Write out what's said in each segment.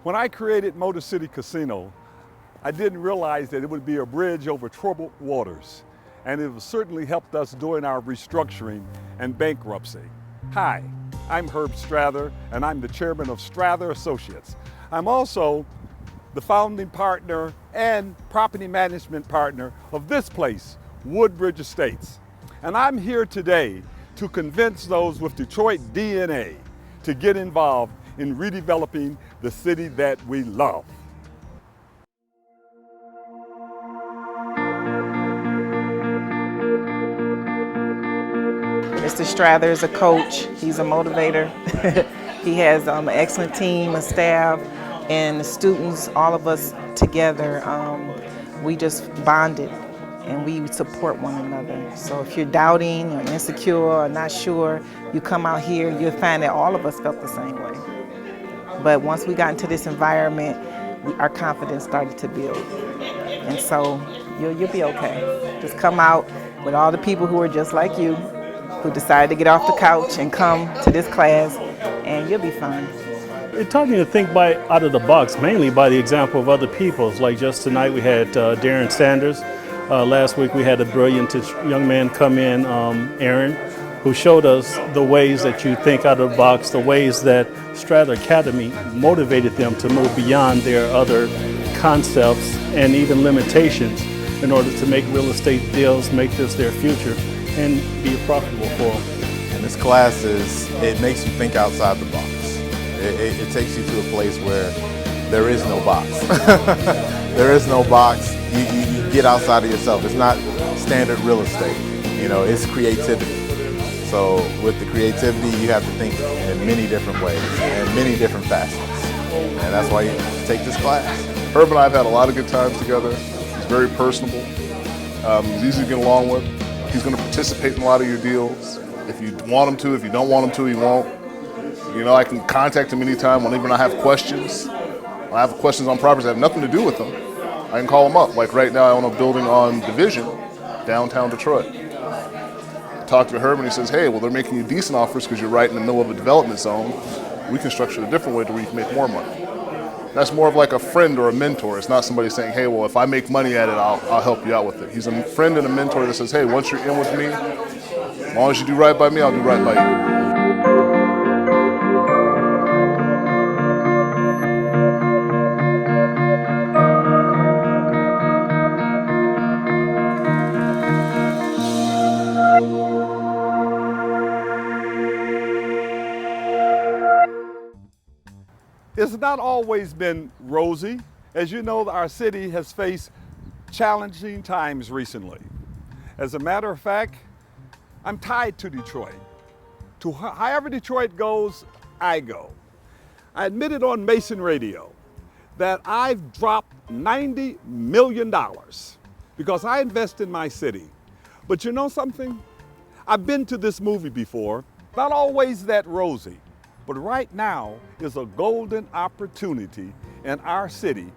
When I created Motor City Casino, I didn't realize that it would be a bridge over troubled waters, and it certainly helped us during our restructuring and bankruptcy. Hi, I'm Herb Strather, and I'm the chairman of Strather Associates. I'm also the founding partner and property management partner of this place, Woodbridge Estates. And I'm here today to convince those with Detroit DNA to get involved in redeveloping the city that we love. Mr. Strather is a coach, he's a motivator. He has an excellent team, a staff, and the students, all of us together, we just bonded and we support one another. So if you're doubting or insecure or not sure, you come out here, you'll find that all of us felt the same way. But once we got into this environment, our confidence started to build. And so you'll be okay. Just come out with all the people who are just like you, who decided to get off the couch and come to this class, and you'll be fine. It taught me to think out of the box, mainly by the example of other people. Like just tonight we had Darren Sanders. Last week we had a brilliant young man come in, Aaron, who showed us the ways that you think out of the box, the ways that Strather Academy motivated them to move beyond their other concepts and even limitations in order to make real estate deals, make this their future, and be profitable for them. And this class it makes you think outside the box. It takes you to a place where there is no box. There is no box. You get outside of yourself. It's not standard real estate. You know, it's creativity. So with the creativity, you have to think in many different ways and many different facets. And that's why you take this class. Herb and I have had a lot of good times together. He's very personable. He's easy to get along with. He's going to participate in a lot of your deals. If you want him to, if you don't want him to, he won't. You know, I can contact him anytime whenever I have questions. I have questions on properties that have nothing to do with them. I can call him up. Like right now, I own a building on Division, downtown Detroit. I talked to Herb and he says, hey, well, they're making you decent offers because you're right in the middle of a development zone. We can structure it a different way to where you can make more money. That's more of like a friend or a mentor. It's not somebody saying, hey, well, if I make money at it, I'll help you out with it. He's a friend and a mentor that says, hey, once you're in with me, as long as you do right by me, I'll do right by you. It's not always been rosy. As you know, our city has faced challenging times recently. As a matter of fact, I'm tied to Detroit. To however Detroit goes, I go. I admitted on Mason Radio that I've dropped $90 million because I invest in my city. But you know something? I've been to this movie before, not always that rosy. But right now is a golden opportunity in our city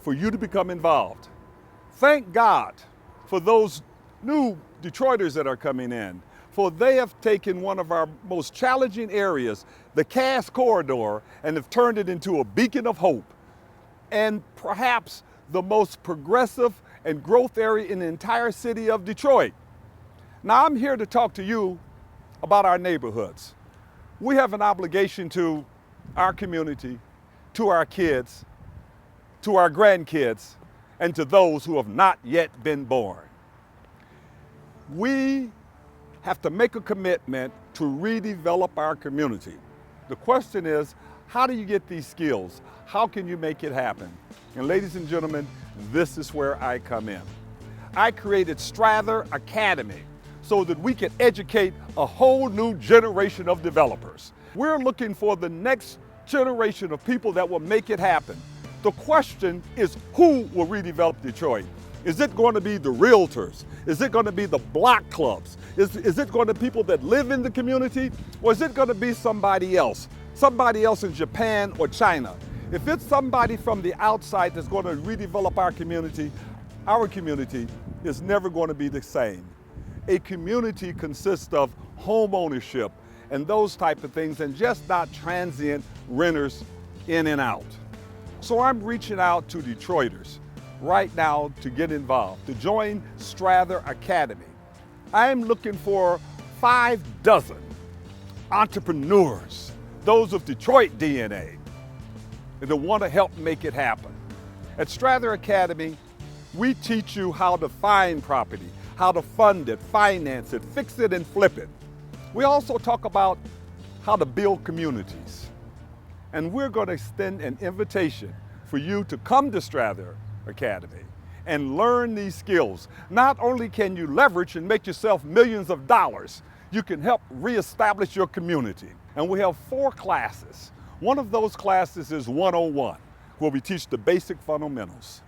for you to become involved. Thank God for those new Detroiters that are coming in, for they have taken one of our most challenging areas, the Cass Corridor, and have turned it into a beacon of hope and perhaps the most progressive and growth area in the entire city of Detroit. Now I'm here to talk to you about our neighborhoods. We have an obligation to our community, to our kids, to our grandkids, and to those who have not yet been born. We have to make a commitment to redevelop our community. The question is, how do you get these skills? How can you make it happen? And ladies and gentlemen, this is where I come in. I created Strather Academy so that we can educate a whole new generation of developers. We're looking for the next generation of people that will make it happen. The question is, who will redevelop Detroit? Is it going to be the realtors? Is it going to be the block clubs? Is it going to be people that live in the community? Or is it going to be somebody else? Somebody else in Japan or China? If it's somebody from the outside that's going to redevelop our community is never going to be the same. A community consists of home ownership and those type of things, and just not transient renters in and out. So I'm reaching out to Detroiters right now to get involved, to join Strather Academy. I am looking for 5 dozen entrepreneurs, those of Detroit DNA, that want to help make it happen. At Strather Academy, we teach you how to find property, how to fund it, finance it, fix it, and flip it. We also talk about how to build communities. And we're going to extend an invitation for you to come to Strather Academy and learn these skills. Not only can you leverage and make yourself millions of dollars, you can help reestablish your community. And we have 4 classes. One of those classes is 101, where we teach the basic fundamentals.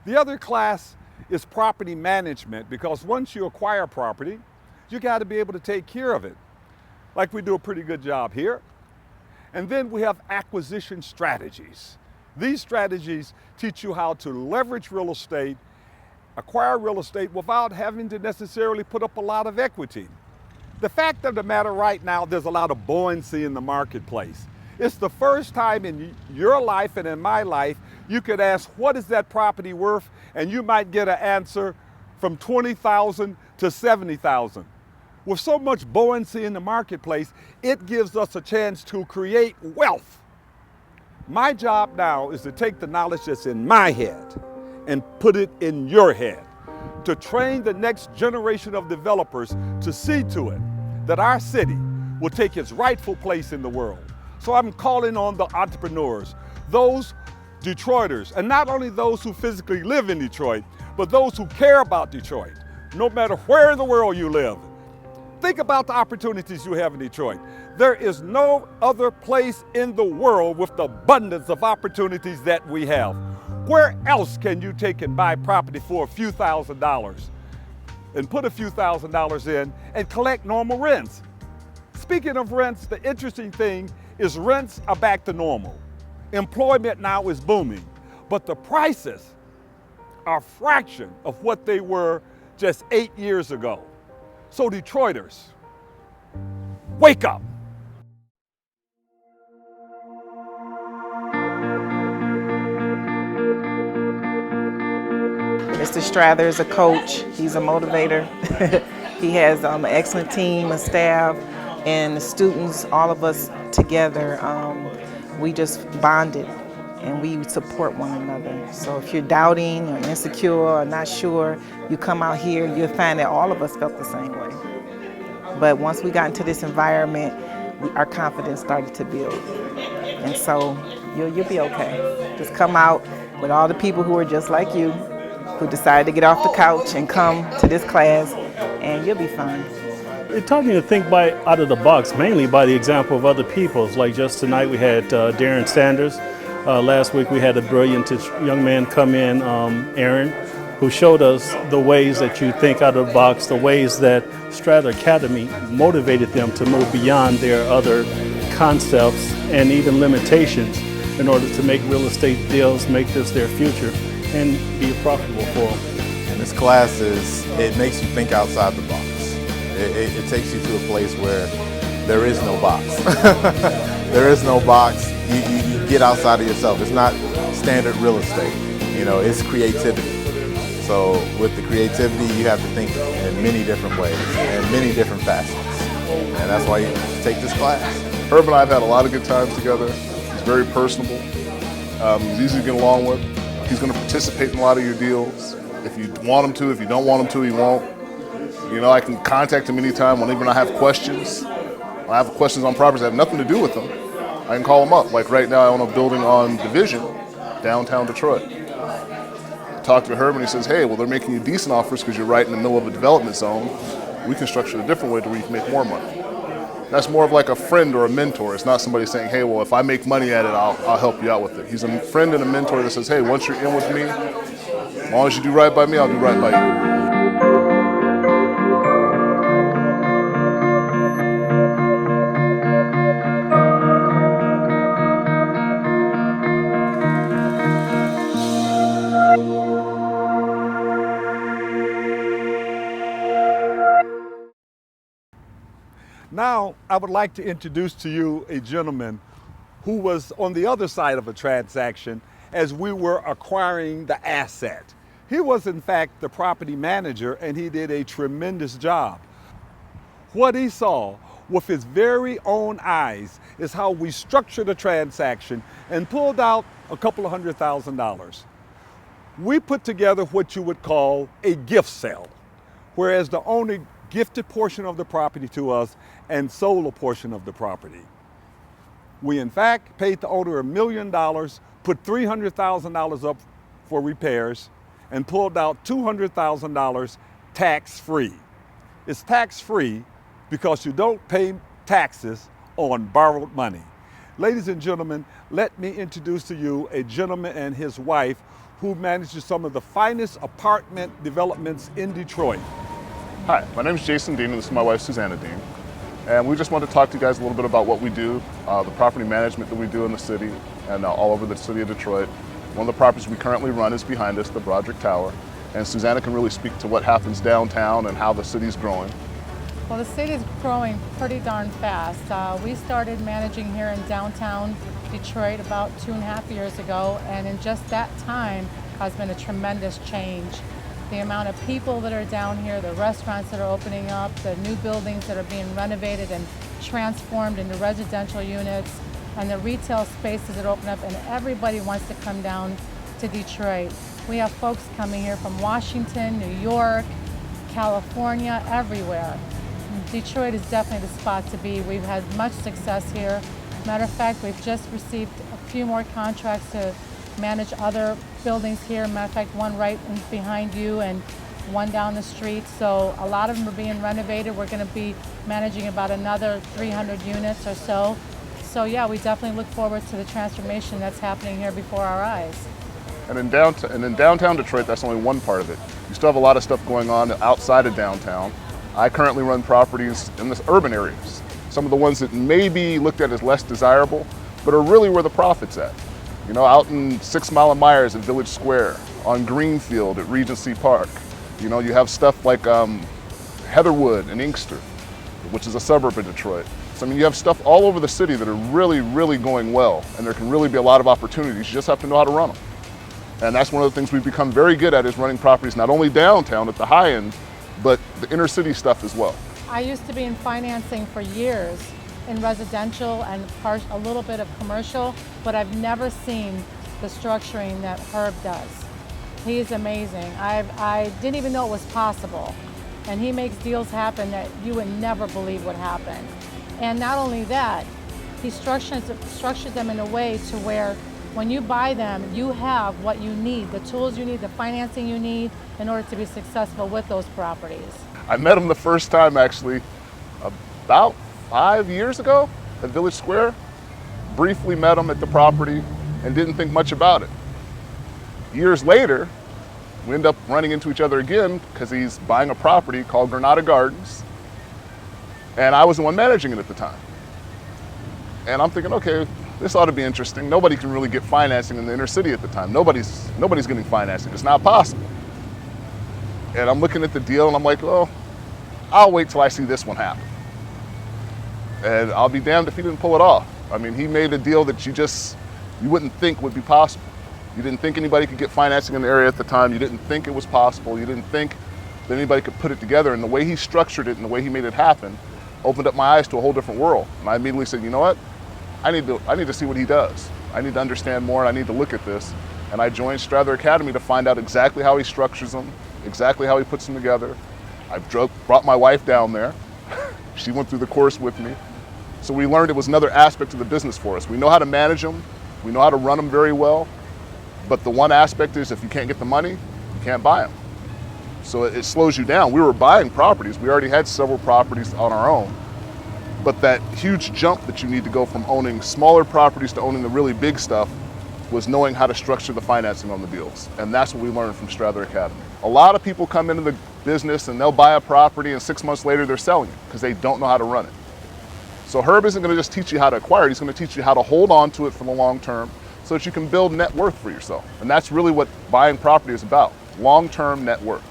The other class is property management, because once you acquire property, you got to be able to take care of it, like we do a pretty good job here. And then we have acquisition strategies. These strategies teach you how to leverage real estate, acquire real estate without having to necessarily put up a lot of equity. The fact of the matter right now, there's a lot of buoyancy in the marketplace. It's the first time in your life and in my life, you could ask, what is that property worth? And you might get an answer from $20,000 to $70,000. With so much buoyancy in the marketplace, it gives us a chance to create wealth. My job now is to take the knowledge that's in my head and put it in your head, to train the next generation of developers to see to it that our city will take its rightful place in the world. So I'm calling on the entrepreneurs, those Detroiters, and not only those who physically live in Detroit, but those who care about Detroit, no matter where in the world you live. Think about the opportunities you have in Detroit. There is no other place in the world with the abundance of opportunities that we have. Where else can you take and buy property for a few $1,000s and put a few $1,000s in and collect normal rents? Speaking of rents, the interesting thing is rents are back to normal. Employment now is booming, but the prices are a fraction of what they were just 8 years ago. So Detroiters, wake up. Mr. Strather is a coach. He's a motivator. He has an excellent team, a staff, and the students, all of us together, we just bonded and we support one another. So if you're doubting or insecure or not sure, you come out here, you'll find that all of us felt the same way. But once we got into this environment, our confidence started to build. And so you'll be okay. Just come out with all the people who are just like you, who decided to get off the couch and come to this class, and you'll be fine. It taught me to think out of the box, mainly by the example of other people. Like just tonight we had Darren Sanders. Last week we had a brilliant young man come in, Aaron, who showed us the ways that you think out of the box, the ways that Strather Academy motivated them to move beyond their other concepts and even limitations in order to make real estate deals, make this their future, and be profitable for them. And this class it makes you think outside the box. It takes you to a place where there is no box. There is no box. You get outside of yourself. It's not standard real estate. It's creativity. So with the creativity, you have to think in many different ways and many different facets. And that's why you take this class. Herb and I have had a lot of good times together. He's very personable. He's easy to get along with. He's going to participate in a lot of your deals. If you want him to, if you don't want him to, he won't. I can contact him anytime whenever I have questions. I have questions on properties that have nothing to do with them. I can call him up. Like right now, I own a building on Division, downtown Detroit. I talked to Herb and he says, hey, well, they're making you decent offers because you're right in the middle of a development zone. We can structure it a different way to where you can make more money. That's more of like a friend or a mentor. It's not somebody saying, hey, well, if I make money at it, I'll help you out with it. He's a friend and a mentor that says, hey, once you're in with me, as long as you do right by me, I'll do right by you. Now, I would like to introduce to you a gentleman who was on the other side of a transaction as we were acquiring the asset. He was in fact the property manager, and he did a tremendous job. What he saw with his very own eyes is how we structured a transaction and pulled out a couple of $100,000. We put together what you would call a gift sale, whereas the owner gifted a portion of the property to us and sold a portion of the property. We in fact paid the owner $1 million, put $300,000 up for repairs, and pulled out $200,000 tax-free. It's tax-free because you don't pay taxes on borrowed money. Ladies and gentlemen, let me introduce to you a gentleman and his wife who manages some of the finest apartment developments in Detroit. Hi, my name is Jason Dean, and this is my wife, Susanna Dean. And we just wanted to talk to you guys a little bit about what we do, the property management that we do in the city and all over the city of Detroit. One of the properties we currently run is behind us, the Broderick Tower. And Susanna can really speak to what happens downtown and how the city's growing. Well, the city is growing pretty darn fast. We started managing here in downtown Detroit about 2.5 years ago, and in just that time has been a tremendous change. The amount of people that are down here, the restaurants that are opening up, the new buildings that are being renovated and transformed into residential units, and the retail spaces that open up, and everybody wants to come down to Detroit. We have folks coming here from Washington, New York, California, everywhere. Detroit is definitely the spot to be. We've had much success here. Matter of fact, we've just received a few more contracts to manage other buildings here. Matter of fact, one right behind you and one down the street. So a lot of them are being renovated. We're going to be managing about another 300 units or so. So yeah, we definitely look forward to the transformation that's happening here before our eyes. And in downtown Detroit, that's only one part of it. You still have a lot of stuff going on outside of downtown. I currently run properties in the urban areas. Some of the ones that may be looked at as less desirable, but are really where the profit's at. You know, out in 6 Mile and Myers at Village Square, on Greenfield at Regency Park. You know, you have stuff like Heatherwood and Inkster, which is a suburb of Detroit. So I mean, you have stuff all over the city that are really, really going well, and there can really be a lot of opportunities. You just have to know how to run them. And that's one of the things we've become very good at, is running properties not only downtown at the high end, but the inner city stuff as well. I used to be in financing for years in residential and a little bit of commercial, but I've never seen the structuring that Herb does. He is amazing. I didn't even know it was possible. And he makes deals happen that you would never believe would happen. And not only that, he structures them in a way to where when you buy them, you have what you need, the tools you need, the financing you need in order to be successful with those properties. I met him the first time actually about 5 years ago at Village Square. Briefly met him at the property and didn't think much about it. Years later, we end up running into each other again because he's buying a property called Granada Gardens, and I was the one managing it at the time. And I'm thinking, okay, this ought to be interesting. Nobody can really get financing in the inner city at the time. Nobody's getting financing. It's not possible. And I'm looking at the deal and I'm like, well, I'll wait till I see this one happen. And I'll be damned if he didn't pull it off. I mean, he made a deal that you wouldn't think would be possible. You didn't think anybody could get financing in the area at the time. You didn't think it was possible. You didn't think that anybody could put it together. And the way he structured it and the way he made it happen opened up my eyes to a whole different world. And I immediately said, you know what? I need to see what he does. I need to understand more, and I need to look at this. And I joined Strather Academy to find out exactly how he structures them, exactly how he puts them together. I brought my wife down there. She went through the course with me. So we learned it was another aspect of the business for us. We know how to manage them, we know how to run them very well, but the one aspect is if you can't get the money, you can't buy them. So it slows you down. We were buying properties. We already had several properties on our own. But that huge jump that you need to go from owning smaller properties to owning the really big stuff was knowing how to structure the financing on the deals. And that's what we learned from Strather Academy. A lot of people come into the business and they'll buy a property and 6 months later they're selling it because they don't know how to run it. So Herb isn't going to just teach you how to acquire it, he's going to teach you how to hold on to it for the long term so that you can build net worth for yourself. And that's really what buying property is about, long-term net worth.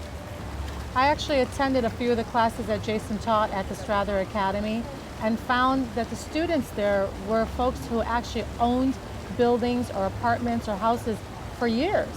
I actually attended a few of the classes that Jason taught at the Strather Academy, and found that the students there were folks who actually owned buildings or apartments or houses for years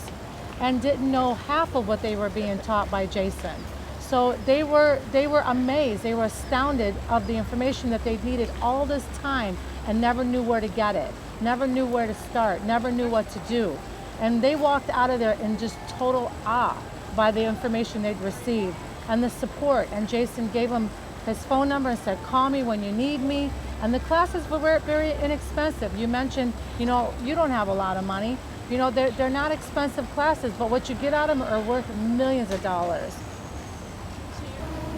and didn't know half of what they were being taught by Jason. So they were amazed, they were astounded of the information that they needed all this time and never knew where to get it, never knew where to start, never knew what to do. And they walked out of there in just total awe by the information they'd received and the support. And Jason gave them his phone number and said, call me when you need me. And the classes were very inexpensive. You mentioned, you don't have a lot of money. They're not expensive classes, but what you get out of them are worth millions of dollars.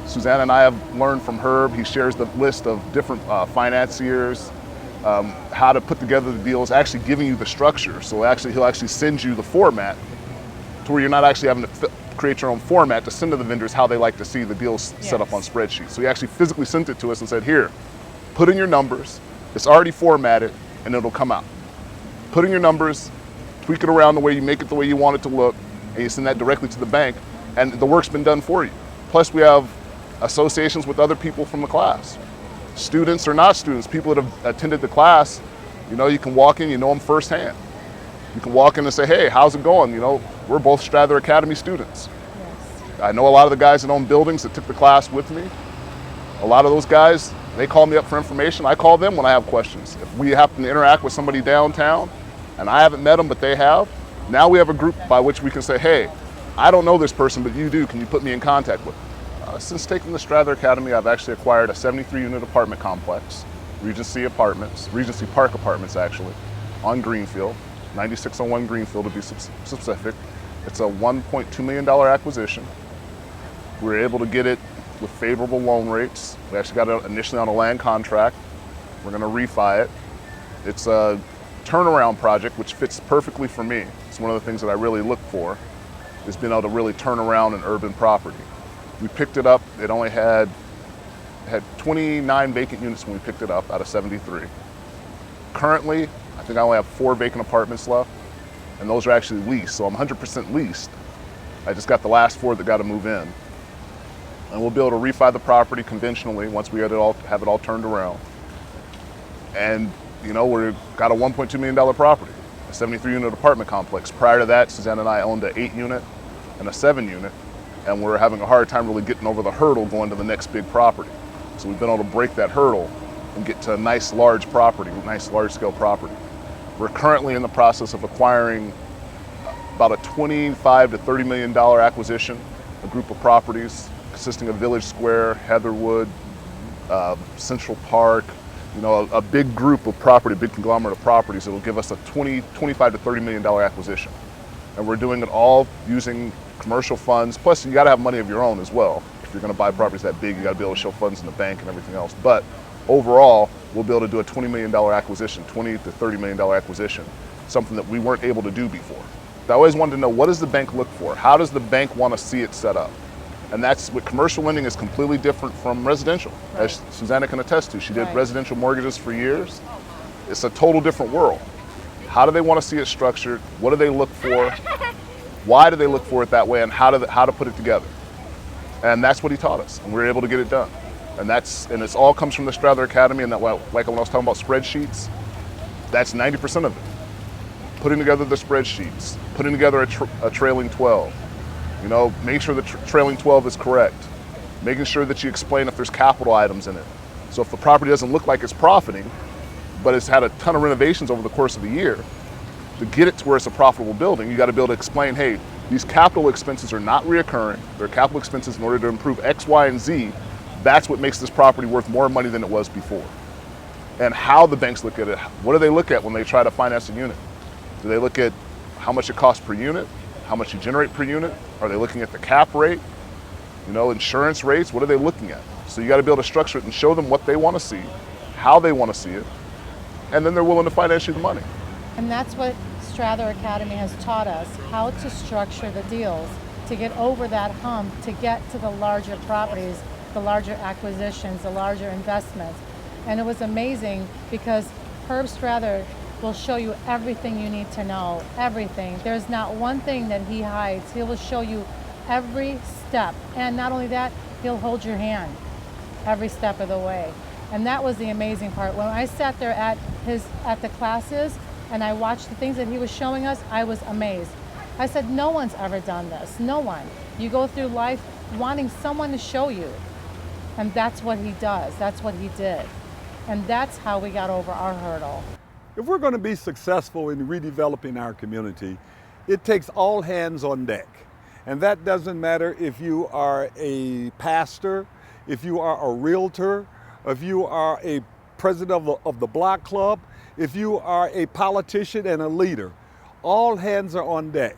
Susanna and I have learned from Herb. He shares the list of different financiers, how to put together the deals, actually giving you the structure. So he'll actually send you the format to where you're not actually having to create your own format to send to the vendors how they like to see the deals set up on spreadsheets. So he actually physically sent it to us and said, here, put in your numbers. It's already formatted and it'll come out. Put in your numbers, tweak it around the way you make it the way you want it to look, and you send that directly to the bank, and the work's been done for you. Plus we have associations with other people from the class. Students or not students, people that have attended the class, you can walk in, you know them firsthand. You can walk in and say, hey, how's it going? We're both Strather Academy students. Yes. I know a lot of the guys that own buildings that took the class with me. A lot of those guys, they call me up for information. I call them when I have questions. If we happen to interact with somebody downtown and I haven't met them, but they have, now we have a group by which we can say, hey, I don't know this person, but you do. Can you put me in contact with them? Since taking the Strather Academy, I've actually acquired a 73-unit apartment complex, Regency Park Apartments actually, on Greenfield, 9601 Greenfield to be specific. It's a $1.2 million acquisition. We were able to get it with favorable loan rates. We actually got it initially on a land contract. We're going to refi it. It's a turnaround project, which fits perfectly for me. It's one of the things that I really look for, is being able to really turn around an urban property. We picked it up, it only had 29 vacant units when we picked it up out of 73. Currently, I think I only have 4 vacant apartments left, and those are actually leased, so I'm 100% leased. I just got the last 4 that got to move in. And we'll be able to refi the property conventionally once we have it all turned around. And we've got a $1.2 million property, a 73-unit apartment complex. Prior to that, Susanna and I owned an 8-unit and a 7-unit. And we're having a hard time really getting over the hurdle going to the next big property. So we've been able to break that hurdle and get to a nice large scale property. We're currently in the process of acquiring about a $25 to $30 million acquisition, a group of properties consisting of Village Square, Heatherwood, Central Park, a big group of property, a big conglomerate of properties that will give us a $25 to $30 million acquisition. And we're doing it all using commercial funds, plus you got to have money of your own as well. If you're going to buy properties that big, you got to be able to show funds in the bank and everything else. But overall, we'll be able to do a $20 million acquisition, $20 to $30 million acquisition, something that we weren't able to do before. I always wanted to know, what does the bank look for? How does the bank want to see it set up? And that's what commercial lending is completely different from residential, right, as Susanna can attest to. She did residential mortgages for years. It's a total different world. How do they want to see it structured? What do they look for? Why do they look for it that way, and how to put it together? And that's what he taught us, and we were able to get it done. And it all comes from the Strather Academy, and that, like when I was talking about spreadsheets, that's 90% of it. Putting together the spreadsheets, putting together a trailing 12, making sure the trailing 12 is correct, making sure that you explain if there's capital items in it. So if the property doesn't look like it's profiting, but it's had a ton of renovations over the course of the year, to get it to where it's a profitable building, you got to be able to explain, hey, these capital expenses are not reoccurring. They're capital expenses in order to improve X, Y, and Z. That's what makes this property worth more money than it was before. And how the banks look at it, what do they look at when they try to finance a unit? Do they look at how much it costs per unit? How much you generate per unit? Are they looking at the cap rate? Insurance rates? What are they looking at? So you got to be able to structure it and show them what they want to see, how they want to see it, and then they're willing to finance you the money. And that's what Strather Academy has taught us, how to structure the deals to get over that hump, to get to the larger properties, the larger acquisitions, the larger investments. And it was amazing because Herb Strather will show you everything you need to know, everything. There's not one thing that he hides. He will show you every step. And not only that, he'll hold your hand every step of the way. And that was the amazing part. When I sat there at the classes and I watched the things that he was showing us, I was amazed. I said, no one's ever done this, no one. You go through life wanting someone to show you. And that's what he does, that's what he did. And that's how we got over our hurdle. If we're going to be successful in redeveloping our community, it takes all hands on deck. And that doesn't matter if you are a pastor, if you are a realtor, if you are a president of the block club, if you are a politician and a leader, all hands are on deck.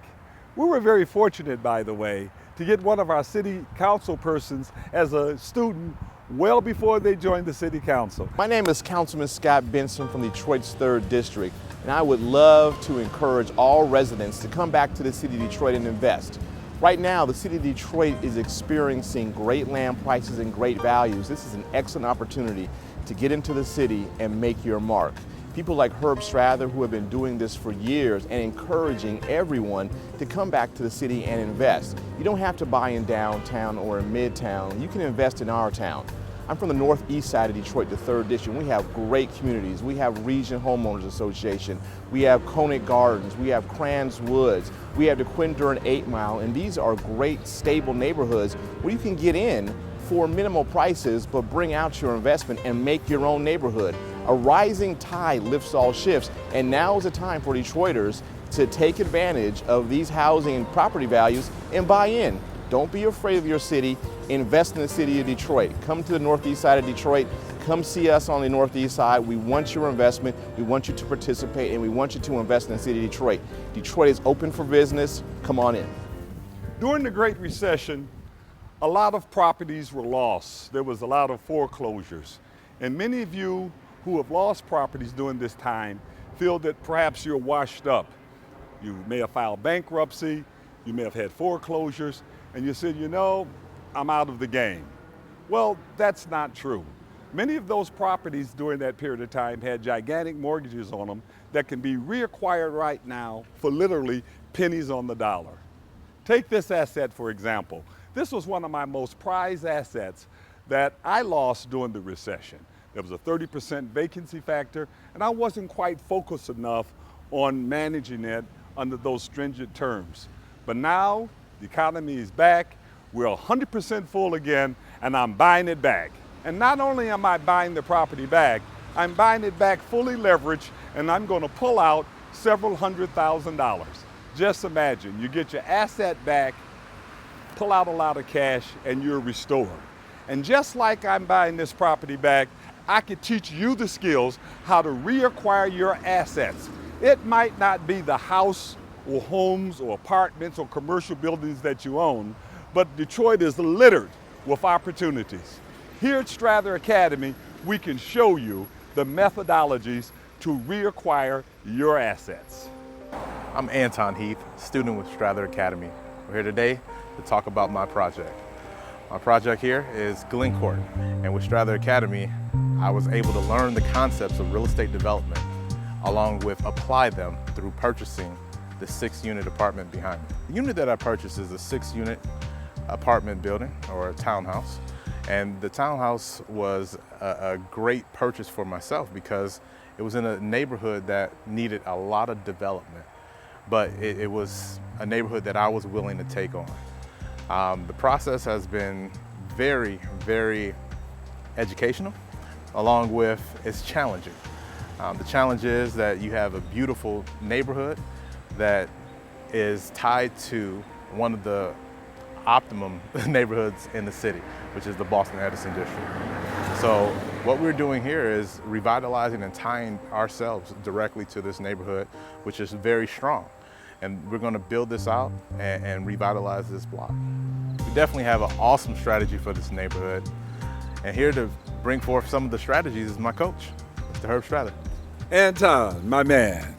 We were very fortunate, by the way, to get one of our city council persons as a student well before they joined the city council. My name is Councilman Scott Benson from Detroit's 3rd District, and I would love to encourage all residents to come back to the city of Detroit and invest. Right now, the city of Detroit is experiencing great land prices and great values. This is an excellent opportunity to get into the city and make your mark. People like Herb Strather, who have been doing this for years and encouraging everyone to come back to the city and invest. You don't have to buy in downtown or in midtown. You can invest in our town. I'm from the northeast side of Detroit, the 3rd District. We have great communities. We have Region Homeowners Association. We have Conant Gardens. We have Crans Woods. We have the Quinduran 8 Mile. And these are great, stable neighborhoods where you can get in for minimal prices, but bring out your investment and make your own neighborhood. A rising tide lifts all ships, and now is the time for Detroiters to take advantage of these housing and property values and buy in. Don't be afraid of your city. Invest in the city of Detroit. Come to the northeast side of Detroit. Come see us on the northeast side. We want your investment. We want you to participate, and we want you to invest in the city of Detroit. Detroit is open for business. Come on in. During the Great Recession, a lot of properties were lost. There was a lot of foreclosures. And many of you who have lost properties during this time feel that perhaps you're washed up. You may have filed bankruptcy, you may have had foreclosures, and you said, you know, I'm out of the game. Well, that's not true. Many of those properties during that period of time had gigantic mortgages on them that can be reacquired right now for literally pennies on the dollar. Take this asset, for example. This was one of my most prized assets that I lost during the recession. There was a 30% vacancy factor, and I wasn't quite focused enough on managing it under those stringent terms. But now the economy is back, we're 100% full again, and I'm buying it back. And not only am I buying the property back, I'm buying it back fully leveraged, and I'm going to pull out several $100,000. Just imagine, you get your asset back, pull out a lot of cash, and you're restored. And just like I'm buying this property back, I could teach you the skills how to reacquire your assets. It might not be the house or homes or apartments or commercial buildings that you own, but Detroit is littered with opportunities. Here at Strather Academy, we can show you the methodologies to reacquire your assets. I'm Anton Heath, student with Strather Academy. We're here today to talk about my project. My project here is Glencourt, and with Strather Academy, I was able to learn the concepts of real estate development, along with apply them through purchasing the 6-unit apartment behind me. The unit that I purchased is a 6-unit apartment building, or a townhouse. And the townhouse was a great purchase for myself because it was in a neighborhood that needed a lot of development, but it was a neighborhood that I was willing to take on. The process has been very, very educational, along with it's challenging. The challenge is that you have a beautiful neighborhood that is tied to one of the optimum neighborhoods in the city, which is the Boston-Edison district. So what we're doing here is revitalizing and tying ourselves directly to this neighborhood, which is very strong. And we're going to build this out and revitalize this block. We definitely have an awesome strategy for this neighborhood. And here to bring forth some of the strategies is my coach, Mr. Herb Strather. Anton, my man.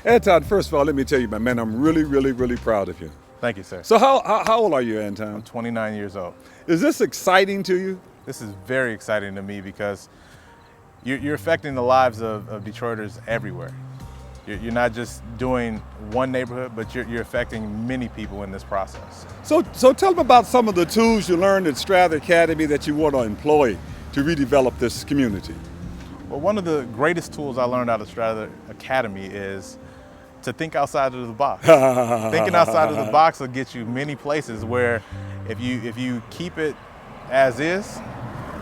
Anton, first of all, let me tell you, my man, I'm really, really, really proud of you. Thank you, sir. So how old are you, Anton? I'm 29 years old. Is this exciting to you? This is very exciting to me because you're affecting the lives of Detroiters everywhere. You're not just doing one neighborhood, but you're affecting many people in this process. So tell them about some of the tools you learned at Strather Academy that you want to employ to redevelop this community? Well, one of the greatest tools I learned out of Strather Academy is to think outside of the box. Thinking outside of the box will get you many places where if you keep it as is,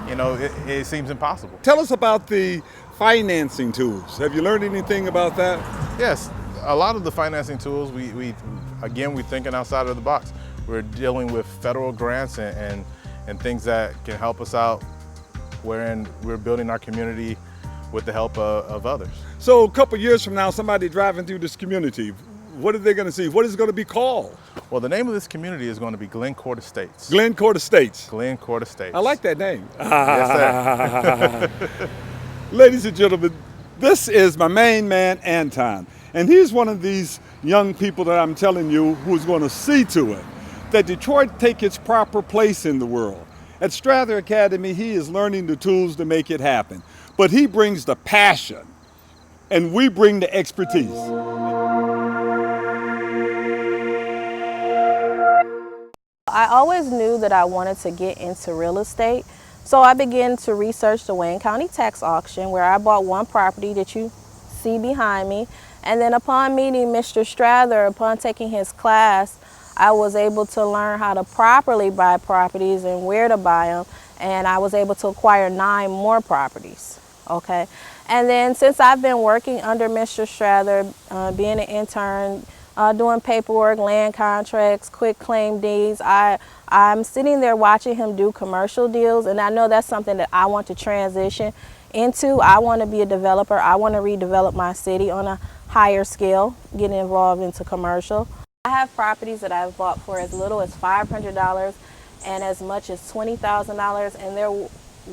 it seems impossible. Tell us about the financing tools. Have you learned anything about that? Yes, a lot of the financing tools, we're thinking outside of the box. We're dealing with federal grants and things that can help us out, wherein we're building our community with the help of others. So a couple years from now, somebody driving through this community, what are they going to see? What is it going to be called? Well, the name of this community is going to be Glencourt Estates. Glencourt Estates. Glencourt Estates. I like that name. Yes, sir. Ladies and gentlemen, this is my main man, Anton. And he's one of these young people that I'm telling you who's going to see to it that Detroit take its proper place in the world. At Strather Academy, he is learning the tools to make it happen. But he brings the passion, and we bring the expertise. I always knew that I wanted to get into real estate, so I began to research the Wayne County tax auction, where I bought one property that you see behind me. And then upon meeting Mr. Strather, upon taking his class, I was able to learn how to properly buy properties and where to buy them, and I was able to acquire 9 more properties. Okay, and then since I've been working under Mr. Strather, being an intern, doing paperwork, land contracts, quick claim deeds, I'm sitting there watching him do commercial deals, and I know that's something that I want to transition into. I want to be a developer. I want to redevelop my city on a higher scale, getting involved into commercial. I have properties that I've bought for as little as $500 and as much as $20,000, and they're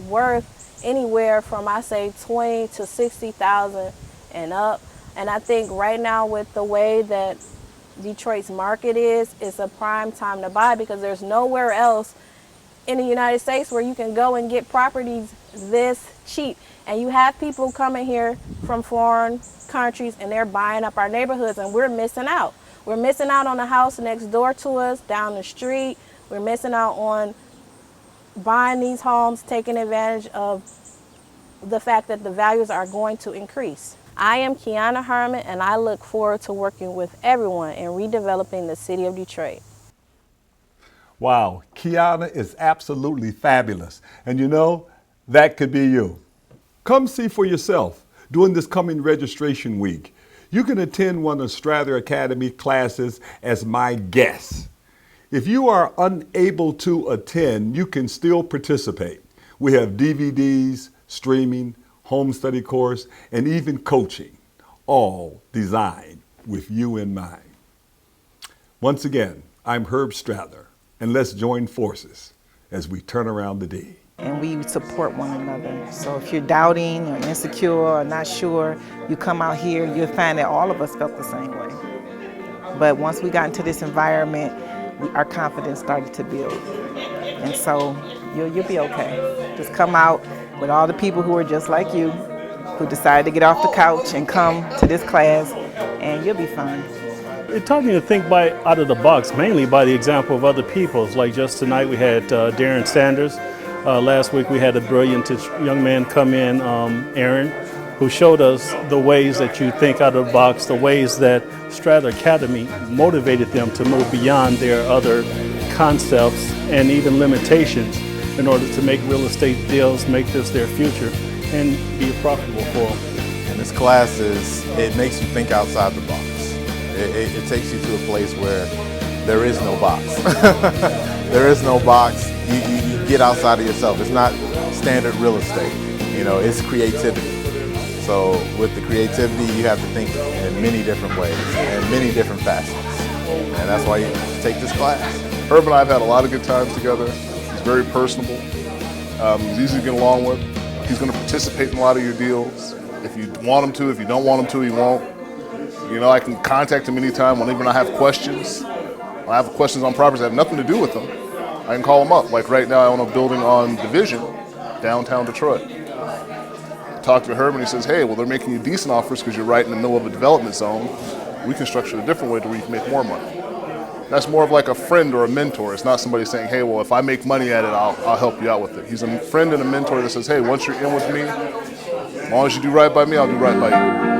worth anywhere from, I say, $20,000 to $60,000 and up. And I think right now, with the way that Detroit's market is, it's a prime time to buy, because there's nowhere else in the United States where you can go and get properties this cheap. And you have people coming here from foreign countries, and they're buying up our neighborhoods, and we're missing out. We're missing out on the house next door to us, down the street. We're missing out on buying these homes, taking advantage of the fact that the values are going to increase. I am Kiana Herman, and I look forward to working with everyone in redeveloping the city of Detroit. Wow, Kiana is absolutely fabulous. And you know, that could be you. Come see for yourself during this coming registration week. You can attend one of Strather Academy classes as my guest. If you are unable to attend, you can still participate. We have DVDs, streaming, home study course, and even coaching, all designed with you in mind. Once again, I'm Herb Strather, and let's join forces as we turn around the D. And we support one another. So if you're doubting or insecure or not sure, you come out here, you'll find that all of us felt the same way. But once we got into this environment, our confidence started to build. And so you'll be okay. Just come out with all the people who are just like you, who decided to get off the couch and come to this class, and you'll be fine. It taught me to think out of the box, mainly by the example of other people. Like just tonight we had Darren Sanders. Last week we had a brilliant young man come in, Aaron, who showed us the ways that you think out of the box, the ways that Strather Academy motivated them to move beyond their other concepts and even limitations in order to make real estate deals, make this their future, and be profitable for them. And this class it makes you think outside the box. It takes you to a place where there is no box. There is no box. You get outside of yourself. It's not standard real estate. It's creativity. So with the creativity, you have to think in many different ways and many different facets. And that's why you take this class. Herb and I have had a lot of good times together. He's very personable. He's easy to get along with. He's going to participate in a lot of your deals. If you want him to, if you don't want him to, he won't. I can contact him anytime whenever I have questions. I have questions on properties that have nothing to do with them. I can call him up. Like right now, I own a building on Division, downtown Detroit. I talked to Herb and he says, hey, well, they're making you decent offers because you're right in the middle of a development zone. We can structure it a different way to where you can make more money. That's more of like a friend or a mentor. It's not somebody saying, hey, well, if I make money at it, I'll help you out with it. He's a friend and a mentor that says, hey, once you're in with me, as long as you do right by me, I'll do right by you.